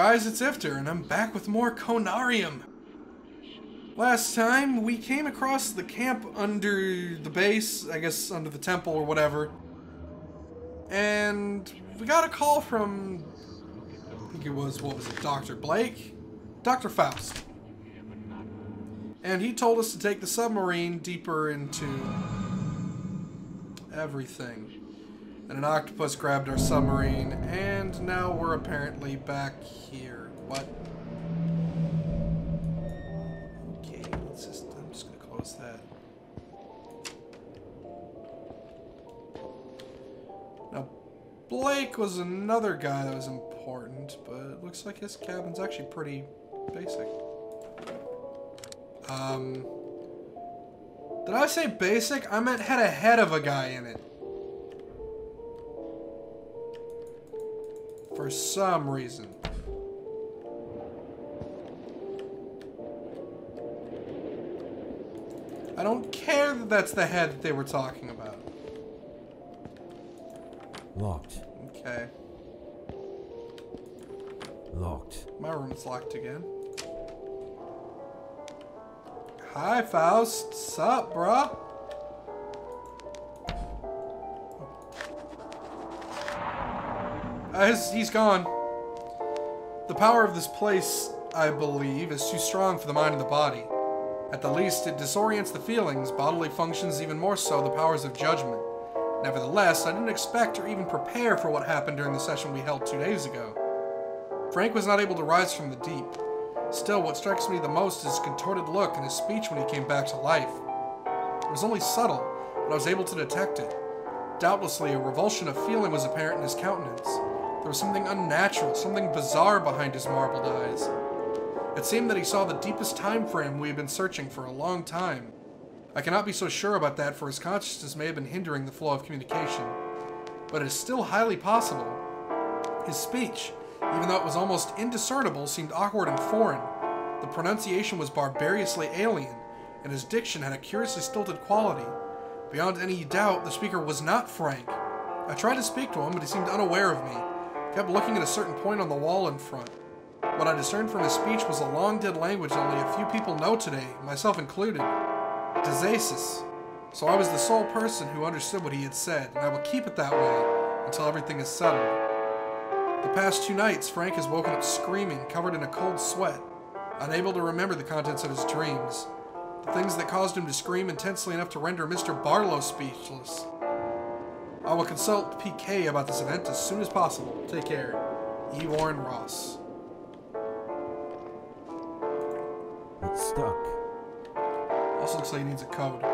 guys, it's Ifter, and I'm back with more Conarium. Last time, we came across the camp under the base, I guess under the temple or whatever. And we got a call from, I think it was, what was it, Dr. Blake? Dr. Faust. And he told us to take the submarine deeper into everything. And an octopus grabbed our submarine, and now we're apparently back here. What? Okay, I'm just gonna close that. Now, Blake was another guy that was important, but it looks like his cabin's actually pretty basic. Did I say basic? I meant had a head of a guy in it. For some reason. I don't care that that's the head that they were talking about. Locked. Okay. Locked. My room's locked again. Hi, Faust. Sup, bruh? He's gone. The power of this place, I believe, is too strong for the mind and the body. At the least, it disorients the feelings, bodily functions even more so the powers of judgment. Nevertheless, I didn't expect or even prepare for what happened during the session we held 2 days ago. Frank was not able to rise from the deep. Still, what strikes me the most is his contorted look and his speech when he came back to life. It was only subtle, but I was able to detect it. Doubtlessly, a revulsion of feeling was apparent in his countenance. There was something unnatural, something bizarre behind his marbled eyes. It seemed that he saw the deepest time frame we had been searching for a long time. I cannot be so sure about that, for his consciousness may have been hindering the flow of communication. But it is still highly possible. His speech, even though it was almost indiscernible, seemed awkward and foreign. The pronunciation was barbarously alien, and his diction had a curiously stilted quality. Beyond any doubt, the speaker was not Frank. I tried to speak to him, but he seemed unaware of me. He kept looking at a certain point on the wall in front. What I discerned from his speech was a long-dead language only a few people know today, myself included. Diseasis. So I was the sole person who understood what he had said, and I will keep it that way until everything is settled. The past 2 nights, Frank has woken up screaming, covered in a cold sweat, unable to remember the contents of his dreams. The things that caused him to scream intensely enough to render Mr. Barlow speechless. I will consult PK about this event as soon as possible. Take care. E. Warren Ross. It's stuck. Also looks like he needs a code.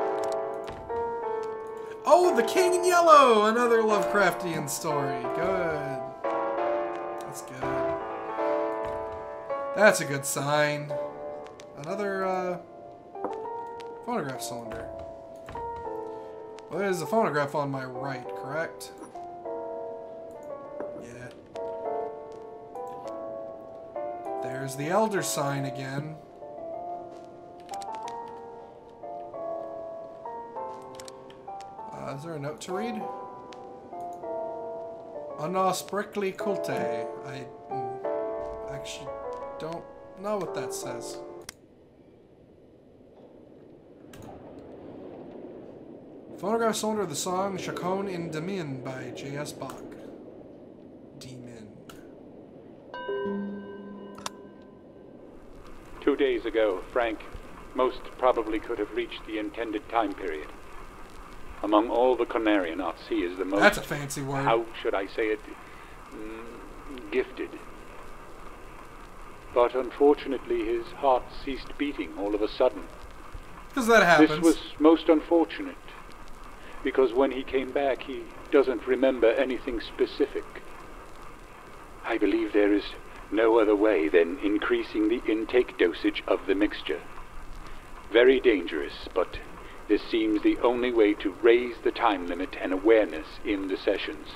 Oh, the King in Yellow! Another Lovecraftian story. Good. That's good. That's a good sign. Another, phonograph cylinder. Well, there's a phonograph on my right, correct? Yeah. There's the Elder sign again. Is there a note to read? Annos Brickley Culte. I actually don't know what that says. Phonograph cylinder of the song Chacon in Demin by J.S. Bach. Demon. 2 days ago, Frank most probably could have reached the intended time period. Among all the Conarianauts, he is the most... That's a fancy word. How should I say it? Gifted. But unfortunately, his heart ceased beating all of a sudden. Because that happens. This was most unfortunate, because when he came back, he doesn't remember anything specific. I believe there is no other way than increasing the intake dosage of the mixture. Very dangerous, but this seems the only way to raise the time limit and awareness in the sessions.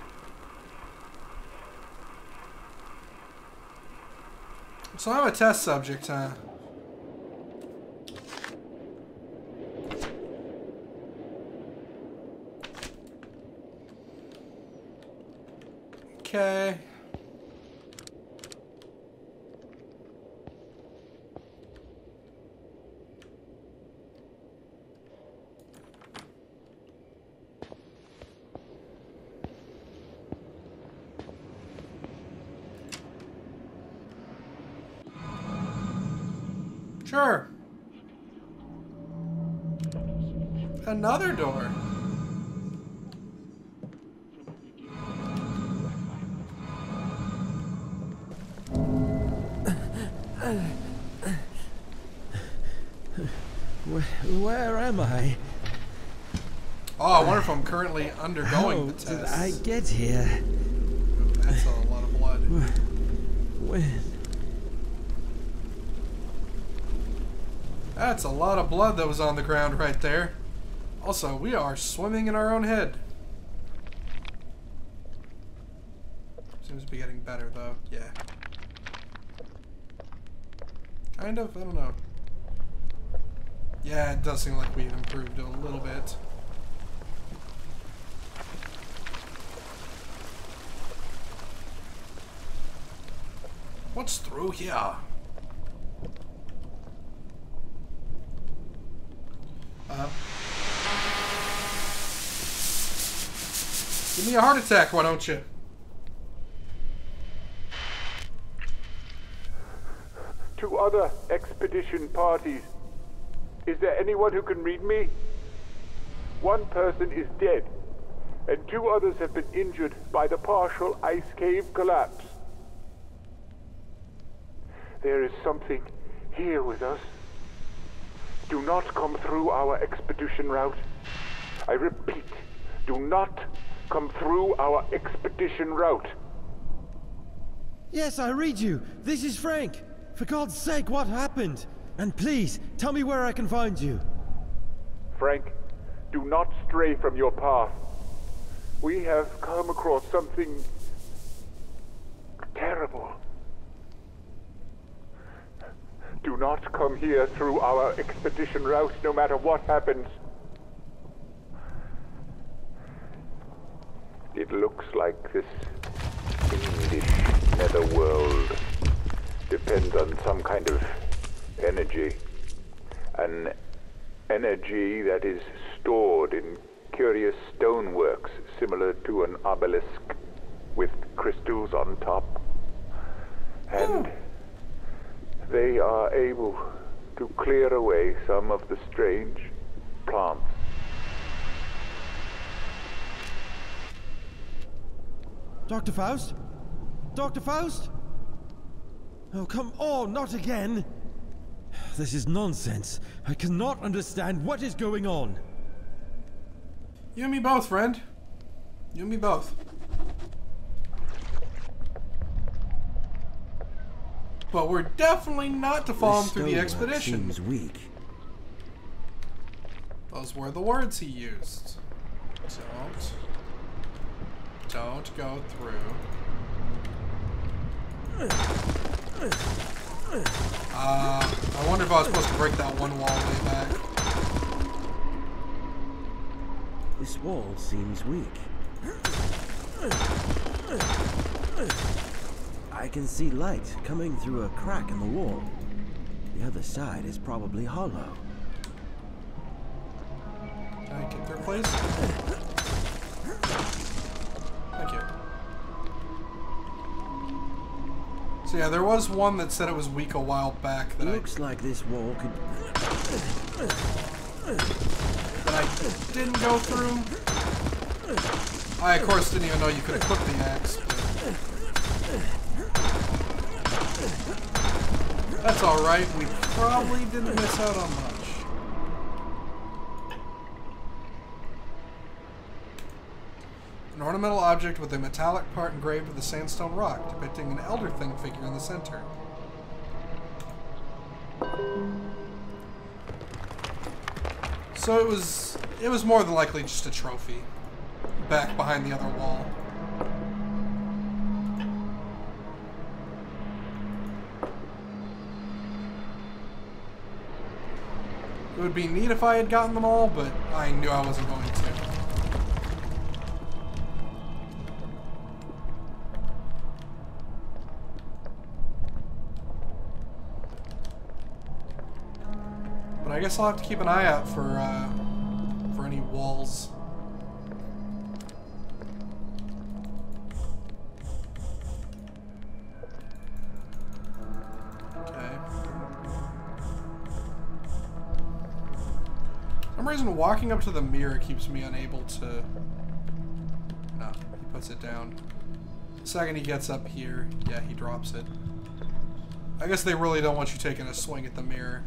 So I'm a test subject, huh? Okay. Sure. Another door. Where am I? Oh, I wonder if I'm currently undergoing the How test. did I get here? That's a lot of blood. When? That's a lot of blood that was on the ground right there. Also, we are swimming in our own head. Seems to be getting better, though. Yeah. Kind of? I don't know. Yeah, it does seem like we've improved a little bit. What's through here? Give me a heart attack, why don't you? To other expedition parties, is there anyone who can read me? One person is dead, and 2 others have been injured by the partial ice cave collapse. There is something here with us. Do not come through our expedition route. I repeat, do not come through our expedition route. Yes, I read you. This is Frank. For God's sake, what happened? And please, tell me where I can find you. Frank, do not stray from your path. We have come across something terrible. Do not come here through our expedition route, no matter what happens. It looks like this fiendish netherworld depends on some kind of energy. An energy that is stored in curious stoneworks similar to an obelisk with crystals on top. And they are able to clear away some of the strange plants. Dr. Faust? Dr. Faust? Oh, come on, not again! This is nonsense. I cannot understand what is going on. You and me both, friend. You and me both. But we're definitely not to follow him through the expedition. Seems weak. Those were the words he used. Don't go through. I wonder if I was supposed to break that one wall way back. This wall seems weak. I can see light coming through a crack in the wall. The other side is probably hollow. Can I get there, please? Thank you. So yeah, there was one that said it was weak a while back that Looks like this wall could... that I didn't go through. I, of course, didn't even know you could equip the axe, but... That's alright, we probably didn't miss out on much. An ornamental object with a metallic part engraved with a sandstone rock, depicting an elder thing figure in the center. So it was more than likely just a trophy, back behind the other wall. It would be neat if I had gotten them all, but I knew I wasn't going to. But I guess I'll have to keep an eye out for any walls. Okay. reason, walking up to the mirror keeps me unable to... No, he puts it down. The second he gets up here, yeah, he drops it. I guess they really don't want you taking a swing at the mirror.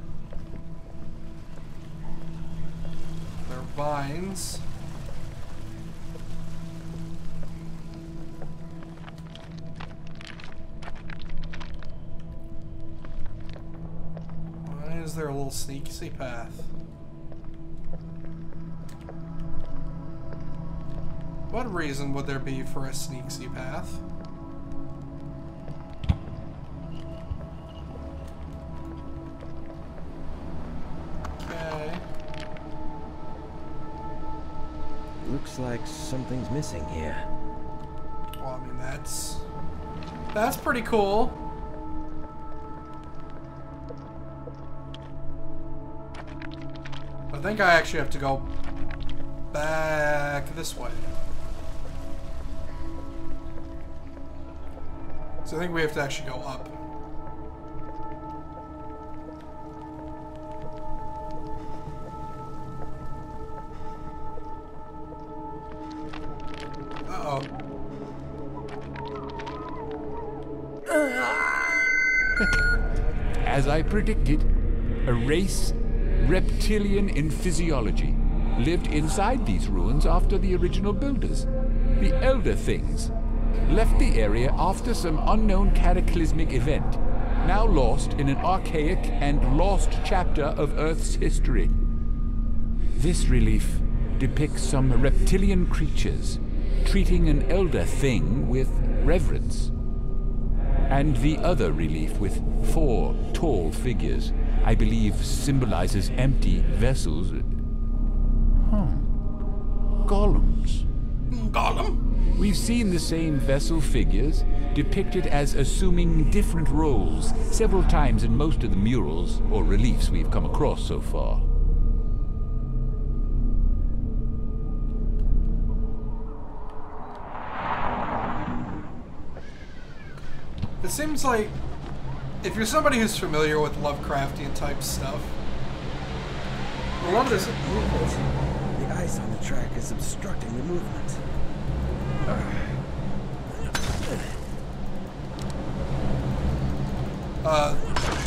There are vines. Why is there a little sneaky path? What reason would there be for a sneaky path? Okay. Looks like something's missing here. Well, I mean, that's pretty cool. I think I actually have to go back this way. So I think we have to actually go up. Uh-oh. As I predicted, a race, reptilian in physiology, lived inside these ruins after the original builders. The Elder Things left the area after some unknown cataclysmic event, now lost in an archaic and lost chapter of Earth's history. This relief depicts some reptilian creatures treating an Elder Thing with reverence. And the other relief with 4 tall figures, I believe symbolizes empty vessels. Golems. Golem? We've seen the same vessel figures, depicted as assuming different roles, several times in most of the murals or reliefs we've come across so far. It seems like if you're somebody who's familiar with Lovecraftian type stuff, a lot of this movement. The ice on the track is obstructing the movement.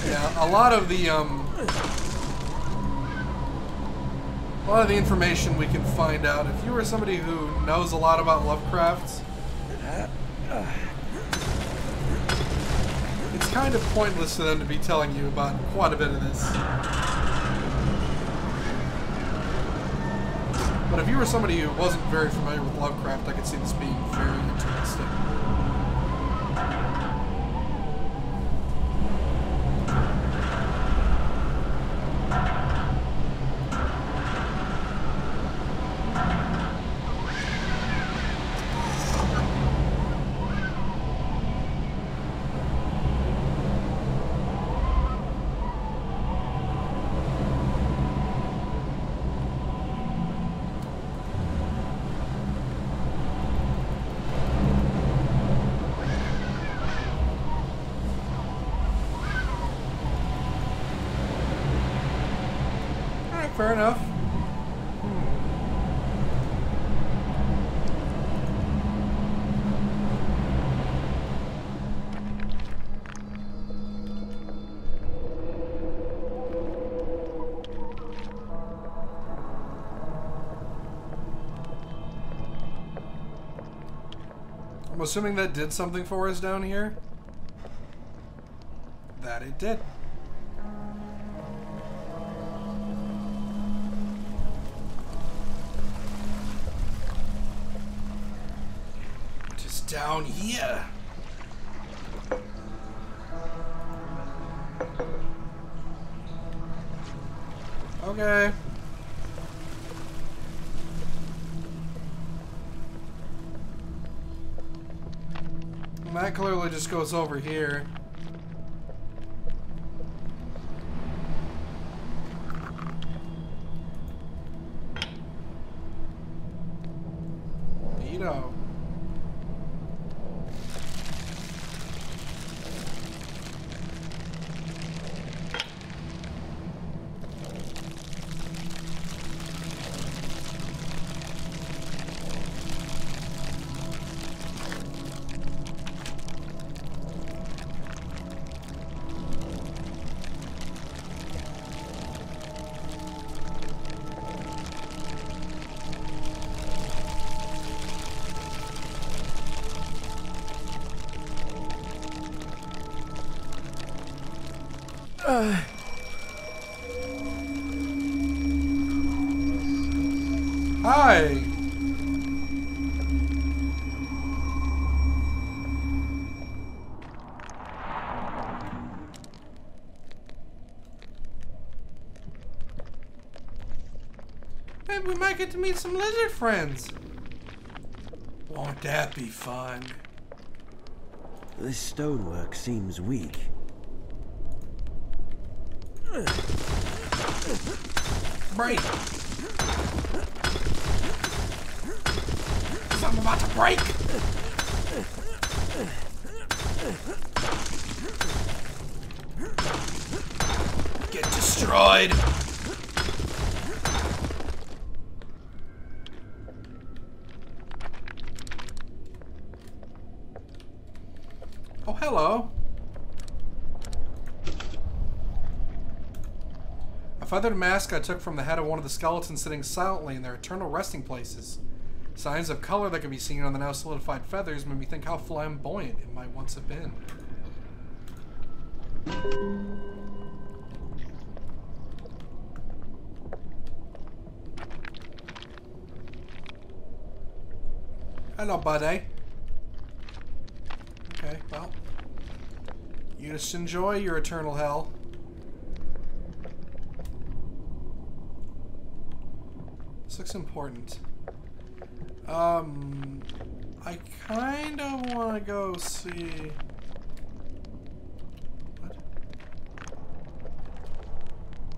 Yeah, a lot of the information we can find out. If you were somebody who knows a lot about Lovecraft, it's kind of pointless for them to be telling you about quite a bit of this. But if you were somebody who wasn't very familiar with Lovecraft, I could see this being very interesting. Fair enough. I'm assuming that did something for us down here. That it did. Down here. Okay. And that clearly just goes over here. Neato. Hi! Maybe we might get to meet some lizard friends. Won't that be fun? This stonework seems weak. Break! I'm about to break! Get destroyed! Oh, hello. A feathered mask I took from the head of one of the skeletons sitting silently in their eternal resting places. Signs of color that can be seen on the now solidified feathers made me think how flamboyant it might once have been. Hello, buddy. Okay, well. You just enjoy your eternal hell. This looks important. I kind of want to go see... What?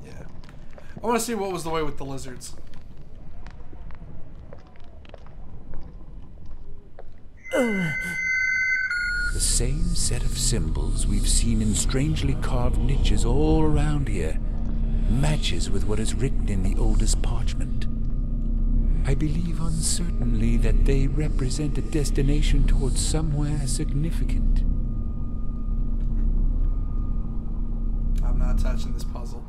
Yeah. I want to see what was the way with the lizards. The same set of symbols we've seen in strangely carved niches all around here matches with what is written in the oldest parchment. I believe uncertainly that they represent a destination towards somewhere significant. I'm not touching this puzzle.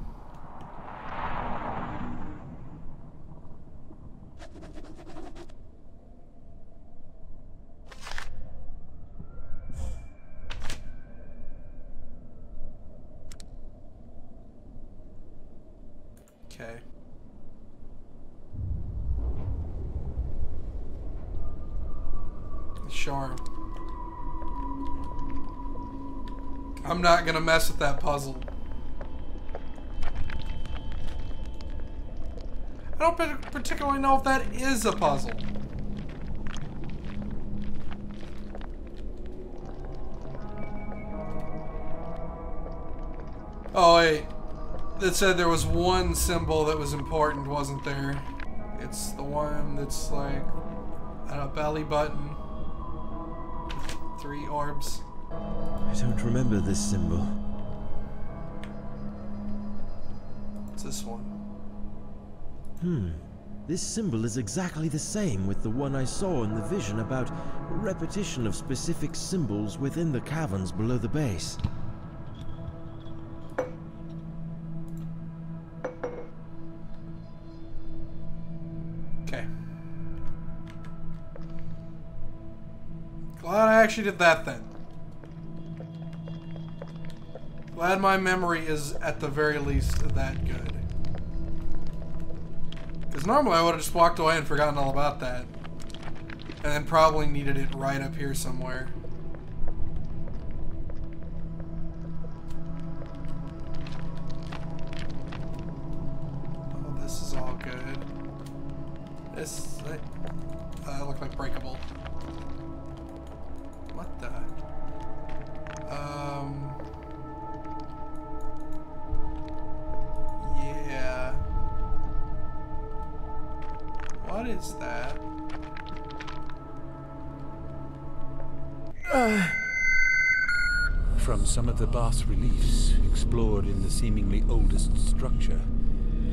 Okay. Sure. I'm not gonna mess with that puzzle. I don't particularly know if that is a puzzle. Oh wait. It said there was one symbol that was important, wasn't there? It's the one that's like a belly button. 3 orbs. I don't remember this symbol. It's this one. This symbol is exactly the same with the one I saw in the vision about repetition of specific symbols within the caverns below the base. Okay. Glad I actually did that then. Glad my memory is at the very least that good. Because normally I would have just walked away and forgotten all about that. And then probably needed it right up here somewhere. Oh, this is all good. This look like breakable. What the? Yeah. What is that? From some of the bas-reliefs explored in the seemingly oldest structure,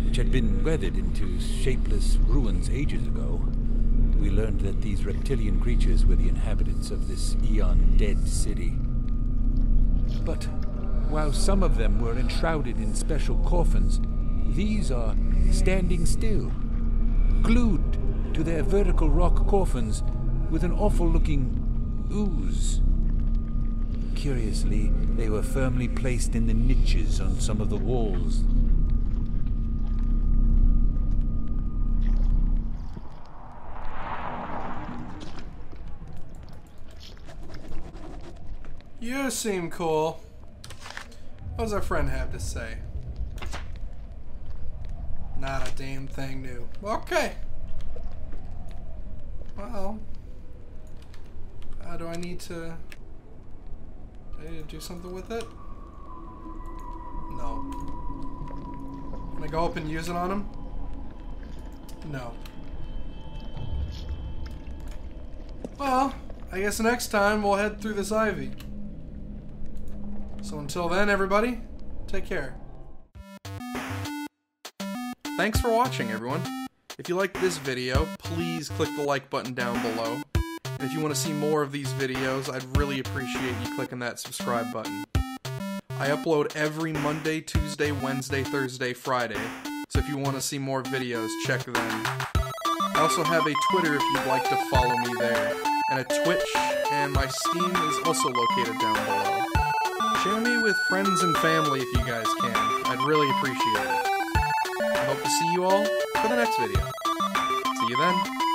which had been weathered into shapeless ruins ages ago, we learned that these reptilian creatures were the inhabitants of this eon-dead city. But while some of them were enshrouded in special coffins, these are standing still, glued to their vertical rock coffins with an awful-looking ooze. Curiously, they were firmly placed in the niches on some of the walls. You seem cool. What does our friend have to say? Not a damn thing new. Okay. Well, do I need to do something with it? No. Can I go up and use it on him? No. Well, I guess next time we'll head through this ivy. So until then, everybody, take care. Thanks for watching, everyone. If you liked this video, please click the like button down below. And if you want to see more of these videos, I'd really appreciate you clicking that subscribe button. I upload every Monday, Tuesday, Wednesday, Thursday, Friday, so if you want to see more videos, check them. I also have a Twitter if you'd like to follow me there, and a Twitch, and my Steam is also located down below. Share me with friends and family if you guys can. I'd really appreciate it. I hope to see you all for the next video. See you then.